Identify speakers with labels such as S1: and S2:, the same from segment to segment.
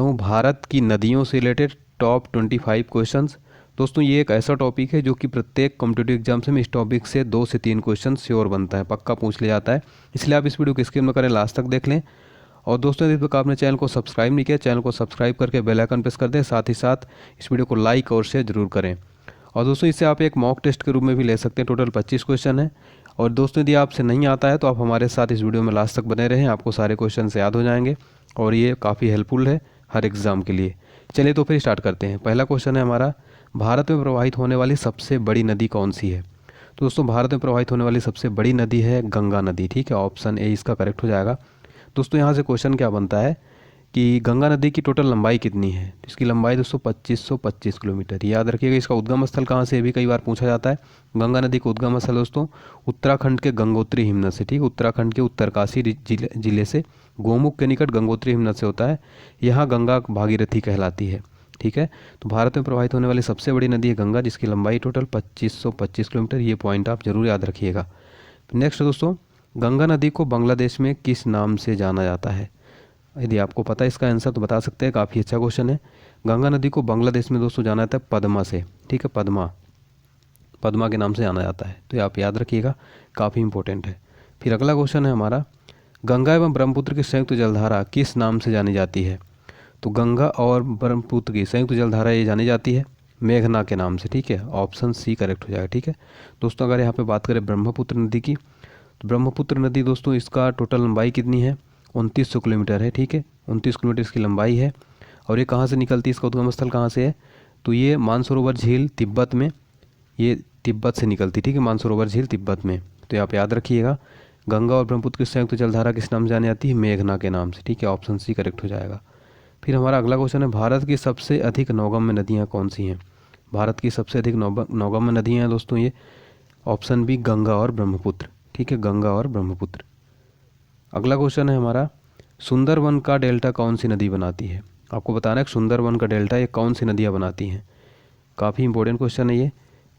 S1: हूँ भारत की नदियों से रिलेटेड टॉप 25 क्वेश्चंस। दोस्तों ये एक ऐसा टॉपिक है जो कि प्रत्येक कॉम्पिटिटिव एग्जाम से में इस टॉपिक से 2 से 3 क्वेश्चन श्योर बनता है, पक्का पूछ लिया जाता है। इसलिए आप इस वीडियो को स्किप न करें, लास्ट तक देख लें। और दोस्तों यदि तक आपने चैनल को सब्सक्राइब नहीं किया, चैनल को सब्सक्राइब करके बेल आइकन प्रेस कर दें, साथ ही साथ इस वीडियो को लाइक और शेयर जरूर करें। और दोस्तों इसे आप एक मॉक टेस्ट के रूप में भी ले सकते हैं। टोटल 25 क्वेश्चन है। और दोस्तों यदि आपसे नहीं आता है तो आप हमारे साथ इस वीडियो में लास्ट तक बने रहें, आपको सारे क्वेश्चन याद हो जाएंगे और ये काफ़ी हेल्पफुल है हर एग्ज़ाम के लिए। चलिए तो फिर स्टार्ट करते हैं। पहला क्वेश्चन है हमारा, भारत में प्रवाहित होने वाली सबसे बड़ी नदी कौन सी है? तो दोस्तों भारत में प्रवाहित होने वाली सबसे बड़ी नदी है गंगा नदी। ठीक है, ऑप्शन ए इसका करेक्ट हो जाएगा। दोस्तों यहाँ से क्वेश्चन क्या बनता है कि गंगा नदी की टोटल लंबाई कितनी है? इसकी लंबाई दोस्तों 2525 किलोमीटर। याद रखिएगा। इसका उद्गम स्थल कहाँ से भी कई बार पूछा जाता है। गंगा नदी का उद्गम स्थल दोस्तों उत्तराखंड के गंगोत्री हिमनद से। ठीक, उत्तराखंड के उत्तरकाशी जिले से गोमुख के निकट गंगोत्री हिमनद से होता है। यहाँ गंगा भागीरथी कहलाती है। ठीक है, तो भारत में प्रवाहित होने वाली सबसे बड़ी नदी है गंगा, जिसकी लंबाई टोटल 2525 किलोमीटर। ये पॉइंट आप जरूर याद रखिएगा। नेक्स्ट दोस्तों, गंगा नदी को बांग्लादेश में किस नाम से जाना जाता है? यदि आपको पता है इसका आंसर तो बता सकते हैं, काफ़ी अच्छा क्वेश्चन है। गंगा नदी को बांग्लादेश में दोस्तों जाना जाता है पद्मा से। ठीक है, पद्मा, पद्मा के नाम से जाना जाता है, तो ये आप याद रखिएगा, काफ़ी इंपॉर्टेंट है। फिर अगला क्वेश्चन है हमारा, गंगा एवं ब्रह्मपुत्र की संयुक्त जलधारा किस नाम से जानी जाती है? तो गंगा और ब्रह्मपुत्र की संयुक्त जलधारा ये जानी जाती है मेघना के नाम से। ठीक है, ऑप्शन सी करेक्ट हो जाएगा। ठीक है दोस्तों, अगर यहाँ पे बात करें ब्रह्मपुत्र नदी की, तो ब्रह्मपुत्र नदी दोस्तों इसका टोटल लंबाई कितनी है? 2900 किलोमीटर है। ठीक है, 29 किलोमीटर इसकी लंबाई है। और ये कहाँ से निकलती है, इसका उद्गम स्थल कहाँ से है? तो ये मानसरोवर झील तिब्बत में, ये तिब्बत से निकलती। ठीक है, मानसरोवर झील तिब्बत में, तो ये आप याद रखिएगा। गंगा और ब्रह्मपुत्र की संयुक्त जलधारा किस नाम से जानी जाती है? मेघना के नाम से। ठीक है, ऑप्शन सी करेक्ट हो जाएगा। फिर हमारा अगला क्वेश्चन है, भारत की सबसे अधिक नौगम्य नदियाँ कौन सी हैं? भारत की सबसे अधिक नौगम्य नदियाँ हैं दोस्तों ये, ऑप्शन बी गंगा और ब्रह्मपुत्र। ठीक है, गंगा और ब्रह्मपुत्र। अगला क्वेश्चन है हमारा, सुंदरवन का डेल्टा कौन सी नदी बनाती है? आपको बताना है कि सुंदरवन का डेल्टा ये कौन सी नदियाँ बनाती हैं। काफ़ी इंपॉर्टेंट क्वेश्चन है ये।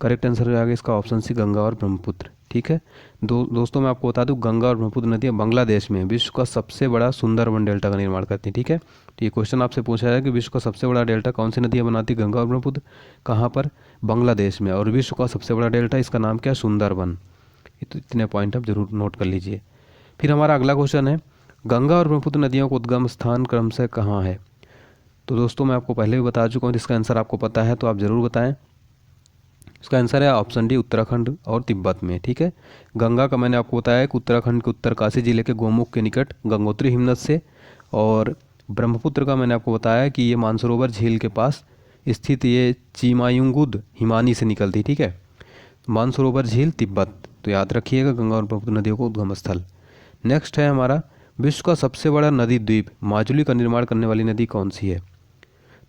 S1: करेक्ट आंसर हो जाएगा इसका ऑप्शन सी गंगा और ब्रह्मपुत्र। ठीक है दोस्तों, मैं आपको बता दूं, गंगा और ब्रह्मपुत्र नदियाँ बांग्लादेश में विश्व का सबसे बड़ा सुंदरवन डेल्टा का निर्माण करती हैं। ठीक है, तो ये क्वेश्चन आपसे पूछा जाए कि विश्व का सबसे बड़ा डेल्टा कौन सी नदियाँ बनाती, गंगा और ब्रह्मपुत्र, कहाँ पर? बांग्लादेश में। और विश्व का सबसे बड़ा डेल्टा, इसका नाम क्या है? सुंदरवन। तो इतने पॉइंट आप जरूर नोट कर लीजिए। फिर हमारा अगला क्वेश्चन है, गंगा और ब्रह्मपुत्र नदियों का उद्गम स्थान क्रमशः कहाँ है? तो दोस्तों मैं आपको पहले भी बता चुका हूँ, इसका आंसर आपको पता है तो आप ज़रूर बताएं। इसका आंसर है ऑप्शन डी, उत्तराखंड और तिब्बत में। ठीक है, गंगा का मैंने आपको बताया कि उत्तराखंड के उत्तरकाशी जिले के गोमुख के निकट गंगोत्री हिमनद से, और ब्रह्मपुत्र का मैंने आपको बताया कि ये मानसरोवर झील के पास स्थित ये चिमायुंगुद हिमानी से निकलती। ठीक है, मानसरोवर झील तिब्बत, तो याद रखिएगा गंगा और ब्रह्मपुत्र नदियों को उद्गम स्थल। नेक्स्ट है हमारा, विश्व का सबसे बड़ा नदी द्वीप माजुली का निर्माण करने वाली नदी कौन सी है?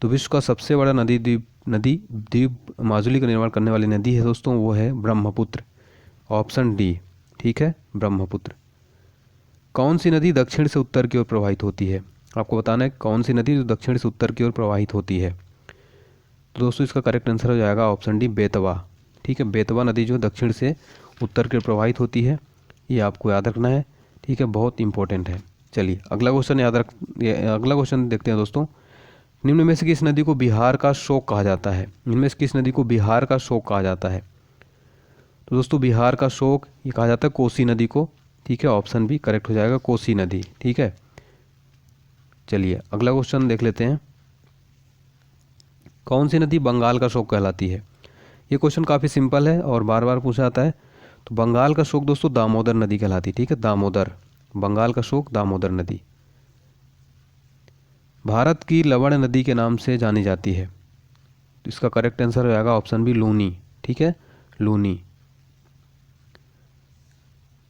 S1: तो विश्व का सबसे बड़ा नदी द्वीप माजुली का निर्माण करने वाली नदी है दोस्तों, वो है ब्रह्मपुत्र, ऑप्शन डी। ठीक है, ब्रह्मपुत्र। कौन सी नदी दक्षिण से उत्तर की ओर प्रवाहित होती है? आपको बताना है कौन सी नदी जो दक्षिण से उत्तर की ओर प्रवाहित होती है। तो दोस्तों इसका करेक्ट आंसर हो जाएगा ऑप्शन डी, बेतवा। ठीक है, बेतवा नदी जो दक्षिण से उत्तर की ओर प्रवाहित होती है, ये आपको याद रखना है। ठीक है, बहुत इंपॉर्टेंट है। चलिए अगला क्वेश्चन अगला क्वेश्चन देखते हैं दोस्तों, निम्न में से किस नदी को बिहार का शोक कहा जाता है? इनमें से किस नदी को बिहार का शोक कहा जाता है? तो दोस्तों बिहार का शोक ये कहा जाता है कोसी नदी को। ठीक है, ऑप्शन बी करेक्ट हो जाएगा, कोसी नदी। ठीक है, चलिए अगला क्वेश्चन देख लेते हैं, कौन सी नदी बंगाल का शोक कहलाती है? ये क्वेश्चन काफ़ी सिंपल है और बार बार पूछा जाता है। तो बंगाल का शोक दोस्तों दामोदर नदी कहलाती है। ठीक है, दामोदर, बंगाल का शोक दामोदर नदी। भारत की लवण नदी के नाम से जानी जाती है, तो इसका करेक्ट आंसर हो जाएगा ऑप्शन बी, लूनी। ठीक है, लूनी।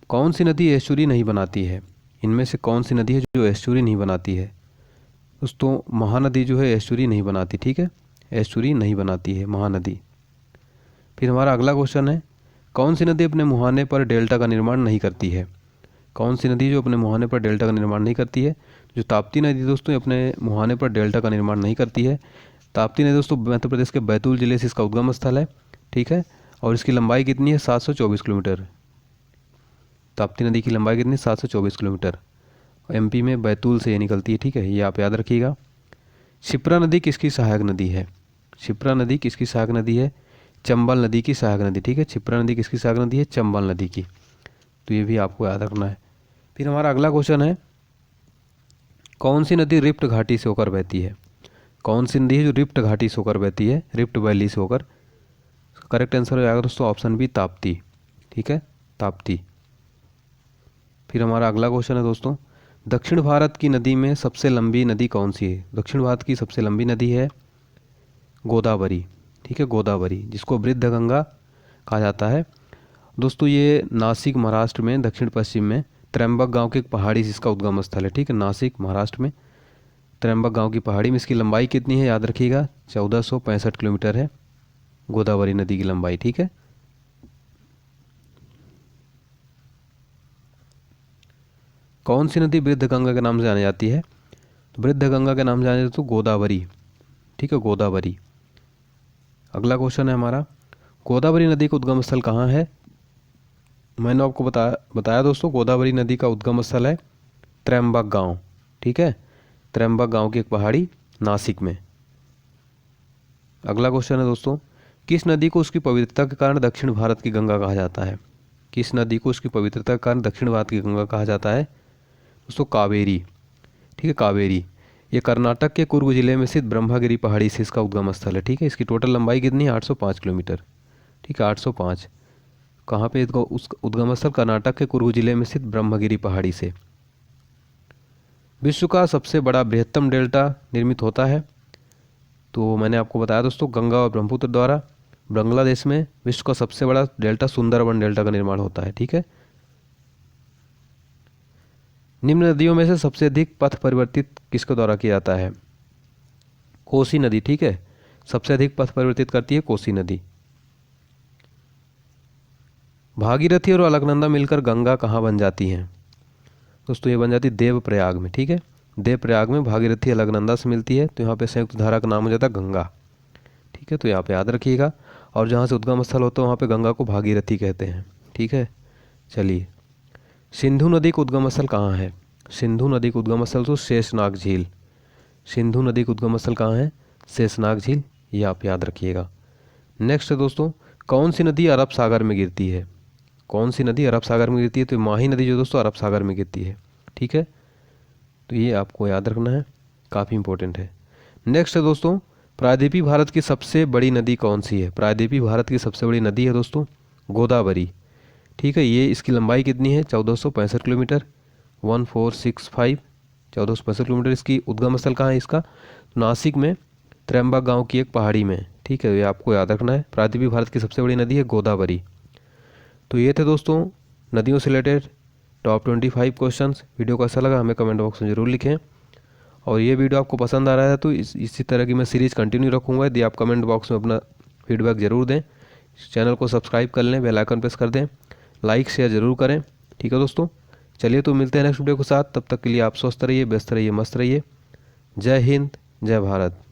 S1: कौन सी नदी एस्चुरी नहीं बनाती है? इनमें से कौन सी नदी है जो एस्चुरी नहीं बनाती है? दोस्तों महानदी जो है एस्चुरी नहीं बनाती। ठीक है, एस्चुरी नहीं बनाती है महानदी। फिर हमारा अगला क्वेश्चन है, कौन सी नदी अपने मुहाने पर डेल्टा का निर्माण नहीं करती है? कौन सी नदी जो अपने मुहाने पर डेल्टा का निर्माण नहीं करती है? जो ताप्ती नदी दोस्तों अपने मुहाने पर डेल्टा का निर्माण नहीं करती है। ताप्ती नदी दोस्तों मध्य प्रदेश के बैतूल जिले से इसका उद्गम स्थल है। ठीक है, और इसकी लंबाई कितनी है? 724 किलोमीटर। ताप्ती नदी की लंबाई कितनी? 724 किलोमीटर। एमपी में बैतूल से ये निकलती है। ठीक है, ये आप याद रखिएगा। क्षिप्रा नदी किसकी सहायक नदी है? क्षिप्रा नदी किसकी सहायक नदी है? चंबल नदी की सहायक नदी। ठीक है, क्षिप्रा नदी किसकी सहायक नदी है? चंबल नदी की। तो ये भी आपको याद रखना है। फिर हमारा अगला क्वेश्चन है, कौन सी नदी रिफ्ट घाटी से होकर बहती है? कौन सी नदी है जो रिफ्ट घाटी से होकर बहती है? रिफ्ट वैली से होकर। करेक्ट आंसर हो जाएगा दोस्तों ऑप्शन बी, ताप्ती। ठीक है, ताप्ती। फिर हमारा अगला क्वेश्चन है दोस्तों, दक्षिण भारत की नदी में सबसे लंबी नदी कौन सी है? दक्षिण भारत की सबसे लंबी नदी है गोदावरी। ठीक है, गोदावरी, जिसको वृद्ध गंगा कहा जाता है। दोस्तों ये नासिक महाराष्ट्र में दक्षिण पश्चिम में त्र्यंबक गांव के एक पहाड़ी से इसका उद्गम स्थल है। ठीक है, नासिक महाराष्ट्र में त्र्यंबक गांव की पहाड़ी में। इसकी लंबाई कितनी है याद रखिएगा, 1465 किलोमीटर है गोदावरी नदी की लंबाई। ठीक है, कौन सी नदी वृद्ध गंगा के नाम से जानी जाती है? तो वृद्ध गंगा के नाम से जानी जाती है तो गोदावरी। ठीक है, गोदावरी। अगला क्वेश्चन है हमारा, गोदावरी नदी का उद्गम स्थल कहाँ है? मैंने आपको बताया दोस्तों, गोदावरी नदी का उद्गम स्थल है त्र्यंबक गांव। ठीक है, त्र्यंबक गांव की एक पहाड़ी नासिक में। अगला क्वेश्चन है दोस्तों, किस नदी को उसकी पवित्रता के कारण दक्षिण भारत की गंगा कहा जाता है? किस नदी को उसकी पवित्रता के कारण दक्षिण भारत की गंगा कहा जाता है? दोस्तों कावेरी। ठीक है, कावेरी। ये कर्नाटक के कुर्ग जिले में स्थित ब्रह्मगिरी पहाड़ी से इसका उद्गम स्थल है। ठीक है, इसकी टोटल लंबाई कितनी है? 805 किलोमीटर। ठीक है, 805। कहाँ पे उस उद्गम स्थल? कर्नाटक के कुर्ग जिले में स्थित ब्रह्मगिरी पहाड़ी से। विश्व का सबसे बड़ा बृहत्तम डेल्टा निर्मित होता है? तो मैंने आपको बताया दोस्तों, गंगा और ब्रह्मपुत्र द्वारा बांग्लादेश में विश्व का सबसे बड़ा डेल्टा सुंदरबन डेल्टा का निर्माण होता है। ठीक है, निम्न नदियों में से सबसे अधिक पथ परिवर्तित किसके द्वारा किया जाता है? कोसी नदी। ठीक है, सबसे अधिक पथ परिवर्तित करती है कोसी नदी। भागीरथी और अलकनंदा मिलकर गंगा कहाँ बन जाती हैं? दोस्तों ये बन जाती है देवप्रयाग में। ठीक है, देवप्रयाग में भागीरथी अलकनंदा से मिलती है, तो यहाँ पे संयुक्त धारा का नाम हो जाता है गंगा। ठीक है, तो यहाँ पे याद रखिएगा। और जहाँ से उद्गम स्थल होता है वहाँ पे गंगा को भागीरथी कहते हैं। ठीक है, चलिए, सिंधु नदी का उद्गम स्थल कहाँ है? सिंधु नदी का उद्गम स्थल तो शेषनाग झील। सिंधु नदी का उद्गम स्थल कहाँ है? शेषनाग झील। ये आप याद रखिएगा। नेक्स्ट है दोस्तों, कौन सी नदी अरब सागर में गिरती है? कौन सी नदी अरब सागर में गिरती है? तो माही नदी जो दोस्तों अरब सागर में गिरती है। ठीक है, तो ये आपको याद रखना है, काफ़ी इंपॉर्टेंट है। नेक्स्ट है दोस्तों, प्रायद्वीपीय भारत की सबसे बड़ी नदी कौन सी है? प्रायद्वीपीय भारत की सबसे बड़ी नदी है दोस्तों गोदावरी। ठीक है, ये इसकी लंबाई कितनी है? 1465 किलोमीटर, 1465, 1465 किलोमीटर। इसकी उद्गम स्थल कहाँ है इसका? नासिक में त्र्यंबक गांव की एक पहाड़ी में। ठीक है, ये आपको याद रखना है। प्रायद्वीपीय भारत की सबसे बड़ी नदी है गोदावरी। तो ये थे दोस्तों नदियों से रिलेटेड टॉप 25 क्वेश्चंस। वीडियो को अच्छा लगा हमें कमेंट बॉक्स में ज़रूर लिखें, और ये वीडियो आपको पसंद आ रहा है तो इसी तरह की मैं सीरीज़ कंटिन्यू रखूँगा। यदि आप कमेंट बॉक्स में अपना फीडबैक ज़रूर दें। चैनल को सब्सक्राइब कर लें, बेल आइकन प्रेस कर दें, लाइक शेयर ज़रूर करें। ठीक है दोस्तों, चलिए तो मिलते हैं नेक्स्ट वीडियो के साथ। तब तक के लिए आप स्वस्थ रहिए, व्यस्त रहिए, मस्त रहिए। जय हिंद, जय भारत।